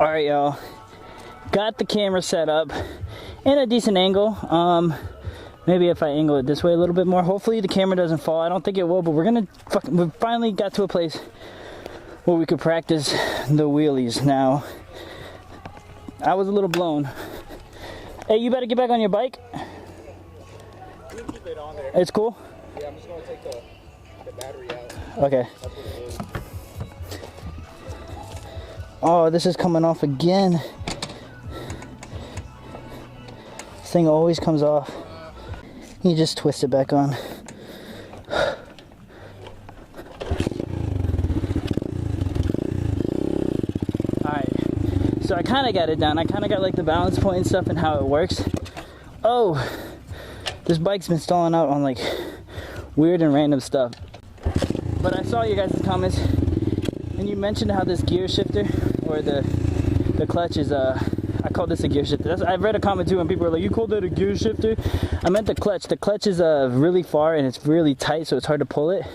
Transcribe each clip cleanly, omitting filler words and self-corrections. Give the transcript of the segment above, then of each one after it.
Alright, y'all. Got the camera set up in a decent angle. Maybe if I angle it this way a little bit more, hopefully the camera doesn't fall. I don't think it will, but we finally got to a place where we could practice the wheelies. Now, I was a little blown. Hey, you better get back on your bike. You can keep it on there. It's cool? Yeah, I'm just going to take the battery out. Okay. That's what it is. Oh, this is coming off again. This thing always comes off. You just twist it back on. Alright, so I kind of got it down. I kind of got like the balance point and stuff and how it works. Oh, this bike's been stalling out on like weird and random stuff. But I saw you guys' comments and you mentioned how this gear shifter or the clutch is I call this a gear shifter. I've read a comment too and people were like, you called that a gear shifter? I meant the clutch. The clutch is really far and it's really tight, so it's hard to pull it.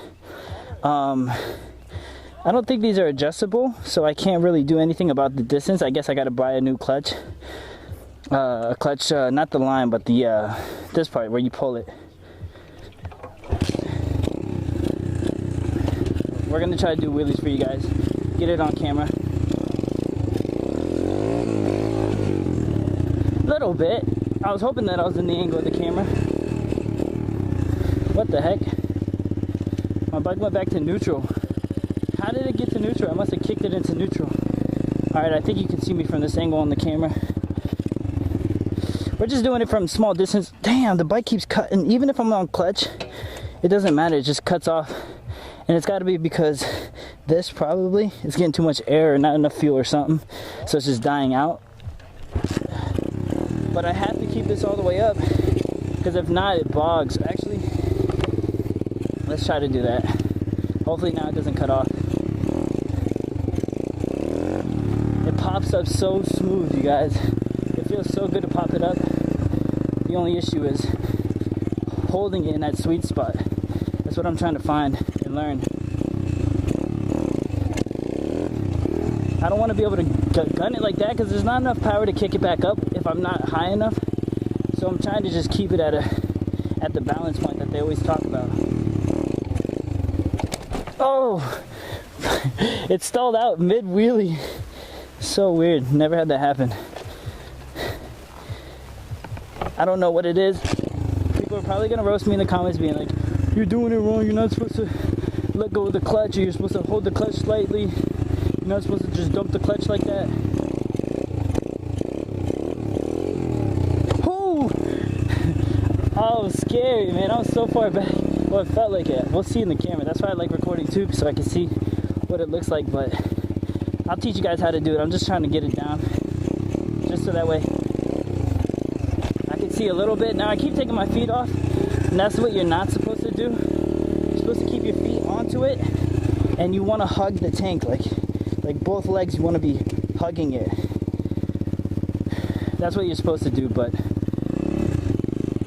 I don't think these are adjustable, so I can't really do anything about the distance. I guess I gotta buy a new clutch. A clutch, not the line, but the this part where you pull it. We're gonna try to do wheelies for you guys. Get it on camera. Little bit. I was hoping that I was in the angle of the camera. What the heck? My bike went back to neutral. How did it get to neutral? I must have kicked it into neutral. Alright, I think you can see me from this angle on the camera. We're just doing it from small distance. Damn, the bike keeps cutting. Even if I'm on clutch, it doesn't matter. It just cuts off. And it's got to be because this probably is getting too much air or not enough fuel or something. So it's just dying out. But I have to keep this all the way up because if not, it bogs. Actually, let's try to do that. Hopefully now it doesn't cut off. It pops up so smooth, you guys. It feels so good to pop it up. The only issue is holding it in that sweet spot. That's what I'm trying to find and learn. I don't want to be able to gun it like that because there's not enough power to kick it back up if I'm not high enough. So I'm trying to just keep it at the balance point that they always talk about. Oh, it stalled out mid wheelie. So weird. Never had that happen. I don't know what it is. People are probably gonna roast me in the comments being like, you're doing it wrong. You're not supposed to let go of the clutch. Or you're supposed to hold the clutch slightly. You're not supposed to just dump the clutch like that. Ooh! Oh, it was scary, man. I was so far back. Well, it felt like it. We'll see in the camera. That's why I like recording too, so I can see what it looks like. But I'll teach you guys how to do it. I'm just trying to get it down. Just so that way I can see a little bit. Now I keep taking my feet off. And that's what you're not supposed to do. You're supposed to keep your feet onto it. And you want to hug the tank. Like both legs, you want to be hugging it. That's what you're supposed to do, but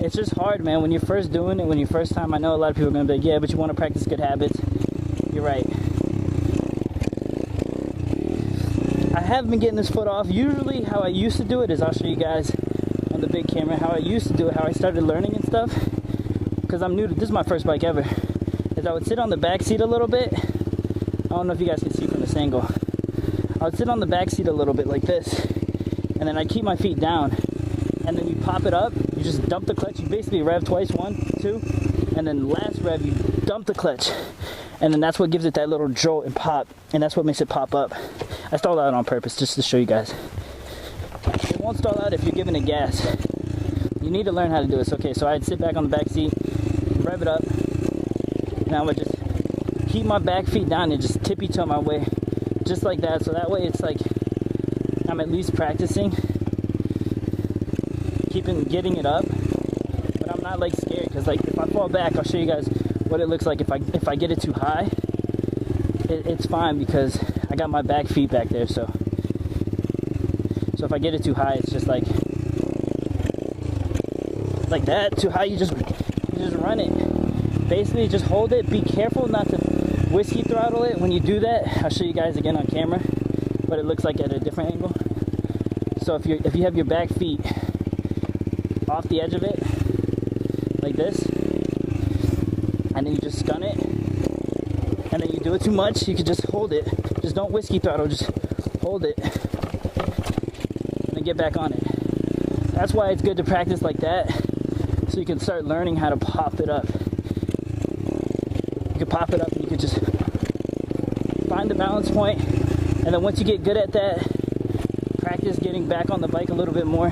it's just hard, man. When you're first doing it, when you're first time, I know a lot of people are going to be like, yeah, but you want to practice good habits. You're right. I have been getting this foot off. Usually how I used to do it is, I'll show you guys on the big camera, how I used to do it, how I started learning and stuff. Because I'm new to, this is my first bike ever, is I would sit on the back seat a little bit. I don't know if you guys can see from this angle. I would sit on the back seat a little bit like this, and then I'd keep my feet down, and then you pop it up, you just dump the clutch, you basically rev twice, 1, 2, and then last rev you dump the clutch, and then that's what gives it that little jolt and pop, and that's what makes it pop up. I stalled out on purpose just to show you guys. It won't stall out if you're giving it gas. You need to learn how to do this. Okay, so I'd sit back on the back seat, rev it up, and I would just keep my back feet down and just tippy-toe my way, just like that. So that way it's like I'm at least practicing, getting it up, but I'm not like scared because like if I fall back, I'll show you guys what it looks like if I get it too high. It's fine because I got my back feet back there. So if I get it too high, it's just like that. Too high, you just run it. Basically, just hold it. Be careful not to whiskey throttle it when you do that. I'll show you guys again on camera. what it looks like at a different angle. So if you have your back feet off the edge of it, like this, and then you just stun it, and then you do it too much, you could just hold it. Just don't whiskey throttle, just hold it, and then get back on it. That's why it's good to practice like that, so you can start learning how to pop it up. You can pop it up and you can just find the balance point, and then once you get good at that, practice getting back on the bike a little bit more,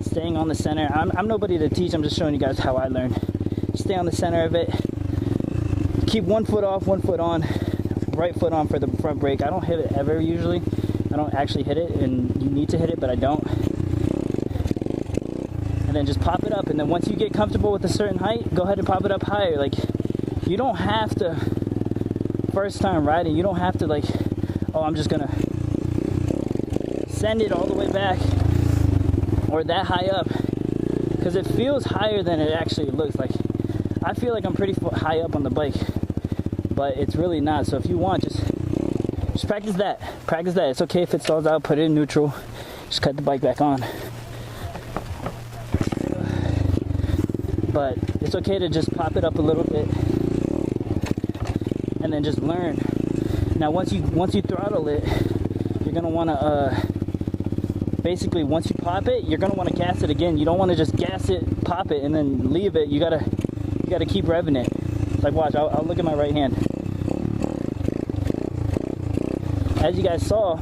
staying on the center. I'm nobody to teach, I'm just showing you guys how I learned. Stay on the center of it, keep one foot off, one foot on, right foot on for the front brake. I don't hit it ever usually. I don't actually hit it, and you need to hit it, but I don't. And then just pop it up, and then once you get comfortable with a certain height, go ahead and pop it up higher. Like, you don't have to, first time riding, you don't have to like, oh, I'm just gonna send it all the way back or that high up, because it feels higher than it actually looks. Like, I feel like I'm pretty high up on the bike, but it's really not. So if you want, just practice that. Practice that. It's okay if it stalls out, put it in neutral, just cut the bike back on. But it's okay to just pop it up a little bit and then just learn. Now once you throttle it, you're gonna wanna basically, once you pop it, you're gonna wanna gas it again. You don't wanna just gas it, pop it, and then leave it. You gotta keep revving it. Like, watch, I'll look at my right hand. As you guys saw,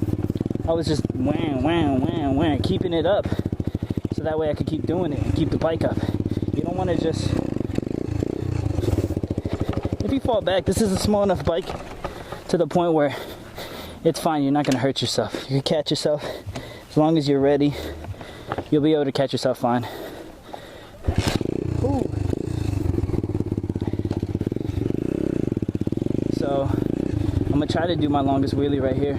I was just wham, wham, wham, wham, keeping it up, so that way I could keep doing it and keep the bike up. You don't want to just, if you fall back, this is a small enough bike to the point where it's fine. You're not going to hurt yourself. You can catch yourself as long as you're ready. You'll be able to catch yourself fine. Ooh. So I'm gonna try to do my longest wheelie right here.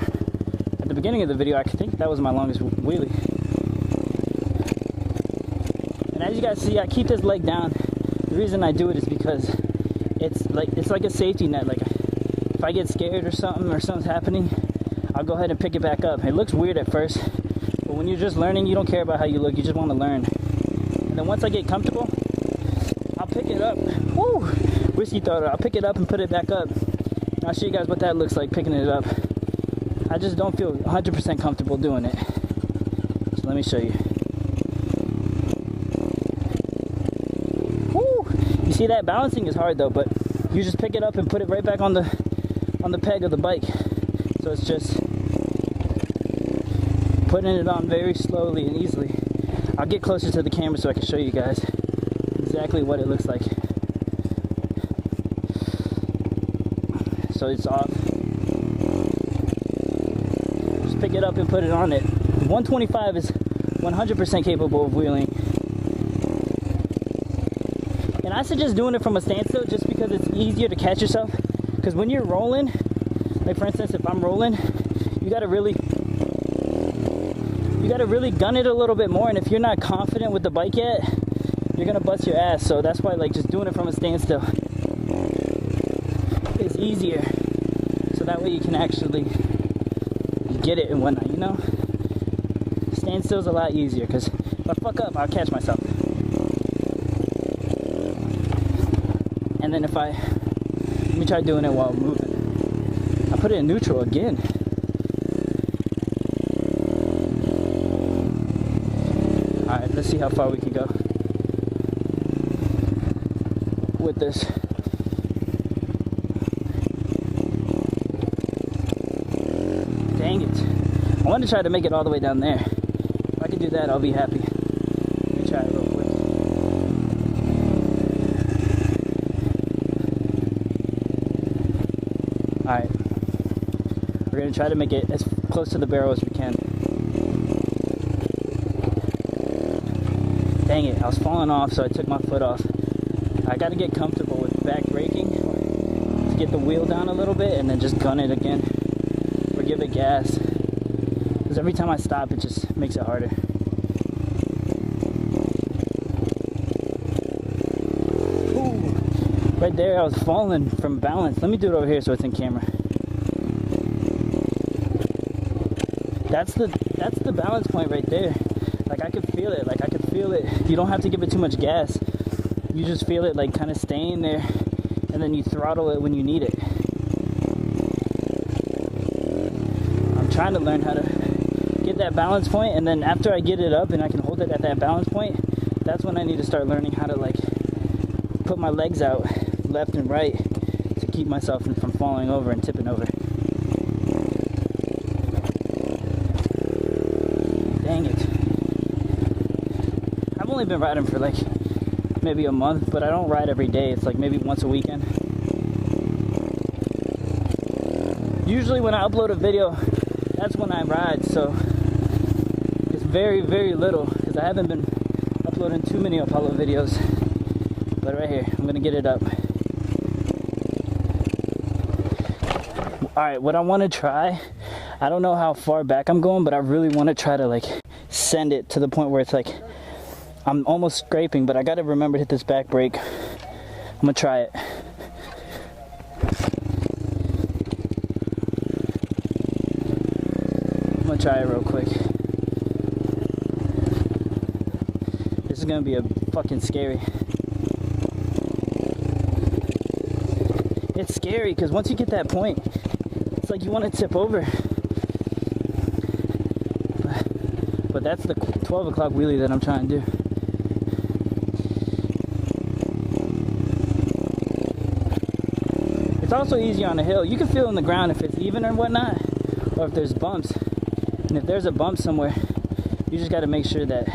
At the beginning of the video, I think that was my longest wheelie. And as you guys see, I keep this leg down. The reason I do it is because it's like a safety net. Like, if I get scared or something's happening, I'll go ahead and pick it back up. It looks weird at first, but when you're just learning, you don't care about how you look. You just want to learn. And then once I get comfortable, I'll pick it up. Woo! Whiskey throttle. I'll pick it up and put it back up. I'll show you guys what that looks like, picking it up. I just don't feel 100% comfortable doing it. So let me show you. Woo! You see that? Balancing is hard though, but you just pick it up and put it right back on the peg of the bike. So it's just putting it on very slowly and easily. I'll get closer to the camera so I can show you guys exactly what it looks like. So it's off. Just pick it up and put it on it. 125 is 100% capable of wheeling. And I suggest doing it from a standstill just because it's easier to catch yourself. Because when you're rolling, like for instance, if I'm rolling, you gotta really gun it a little bit more. And if you're not confident with the bike yet, you're gonna bust your ass. So that's why, like, just doing it from a standstill is easier, so that way you can actually get it and whatnot, you know? Standstill's a lot easier, because if I fuck up, I'll catch myself. And then let me try doing it while moving. I put it in neutral again. Alright, let's see how far we can go with this. Dang it. I want to try to make it all the way down there. If I can do that, I'll be happy. Let me try it real quick. Alright. We're going to try to make it as close to the barrel as we can. Dang it, I was falling off, so I took my foot off. I got to get comfortable with back braking to get the wheel down a little bit and then just gun it again. Or give it gas. Because every time I stop, it just makes it harder. Ooh, right there, I was falling from balance. Let me do it over here so it's in camera. That's the balance point right there. Like I could feel it. Like I could feel it. You don't have to give it too much gas. You just feel it like kind of staying there, and then you throttle it when you need it. I'm trying to learn how to get that balance point, and then after I get it up and I can hold it at that balance point, that's when I need to start learning how to like put my legs out left and right to keep myself from falling over and tipping over. Dang it. I've only been riding for like maybe a month, but I don't ride every day. It's like maybe once a weekend. Usually when I upload a video, that's when I ride, so it's very, very little because I haven't been uploading too many Apollo videos. But right here, I'm gonna get it up. All right, what I want to try, I don't know how far back I'm going, but I really want to try to like send it to the point where it's like I'm almost scraping, but I got to remember to hit this back brake. I'm gonna try it. I'm gonna try it real quick. This is gonna be a fucking scary. It's scary because once you get that point, it's like you want to tip over. But that's the 12 o'clock wheelie that I'm trying to do. It's also easy on the hill. You can feel in the ground if it's even or whatnot, or if there's bumps. And if there's a bump somewhere, you just got to make sure that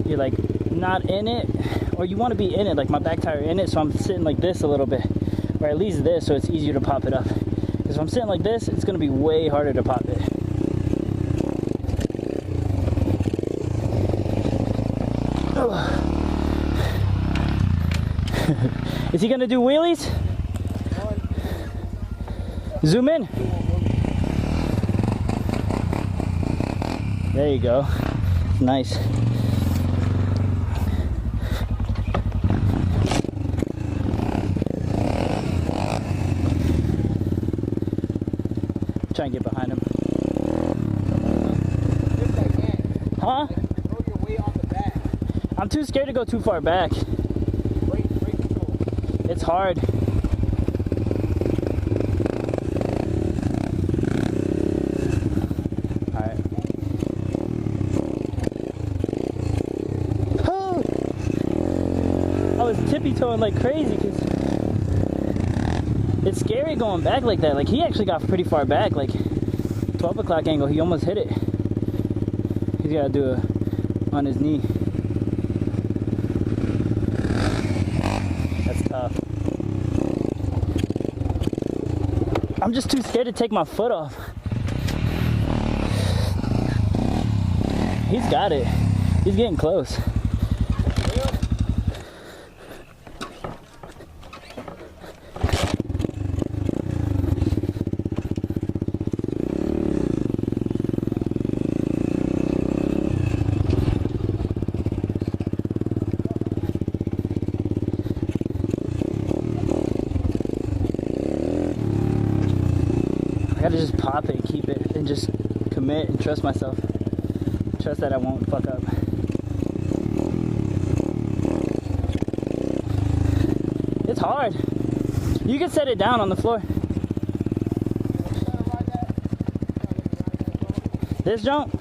you're like not in it, or you want to be in it, like my back tire in it, so I'm sitting like this a little bit, or at least this, so it's easier to pop it up. Because if I'm sitting like this, it's going to be way harder to pop it. Is he going to do wheelies? Zoom in. There you go. Nice. Try and get behind him. Huh? Throw your weight on the back. I'm too scared to go too far back. Brake control. It's hard. Alright. Oh! I was tippy-toeing like crazy because it's scary going back like that. Like he actually got pretty far back, like 12 o'clock angle. He almost hit it. He's got to do it on his knee. That's tough. I'm just too scared to take my foot off. He's got it. He's getting close. I gotta just pop it and keep it and just commit and trust myself. Trust that I won't fuck up. It's hard. You can set it down on the floor. This jump?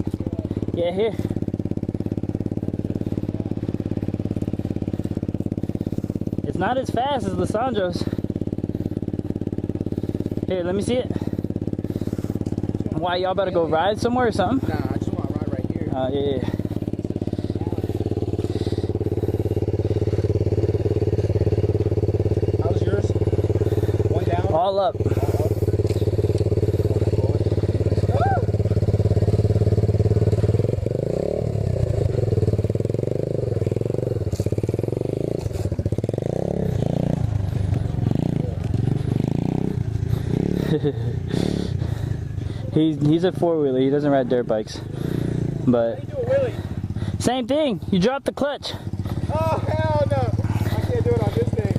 Yeah, here. It's not as fast as Lissandro's. Here, let me see it. Why, y'all better go ride somewhere or something? Nah, I just want to ride right here. Yeah. How's yours? One down? All up. He's a four-wheeler. He doesn't ride dirt bikes. But Do a wheelie. same thing. You drop the clutch. Oh, hell no. I can't do it on this thing.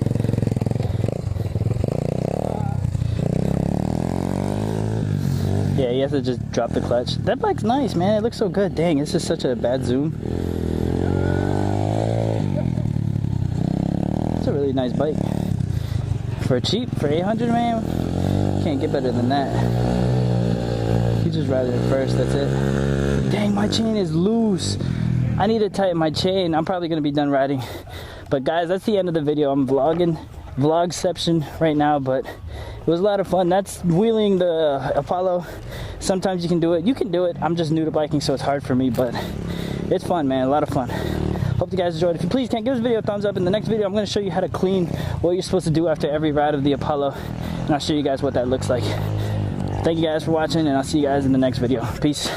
Yeah, he has to just drop the clutch. That bike's nice, man. It looks so good. Dang, this is such a bad zoom. It's a really nice bike. For cheap, for 800, man, can't get better than that. You just ride it first, that's it. Dang, my chain is loose. I need to tighten my chain. I'm probably gonna be done riding. But guys, that's the end of the video. I'm vlogception right now, but it was a lot of fun. That's wheeling the Apollo. Sometimes you can do it. You can do it. I'm just new to biking, so it's hard for me, but it's fun, man. A lot of fun. Hope you guys enjoyed. If you please can, give this video a thumbs up. In the next video, I'm going to show you how to clean, what you're supposed to do after every ride of the Apollo, and I'll show you guys what that looks like. Thank you guys for watching, and I'll see you guys in the next video. Peace.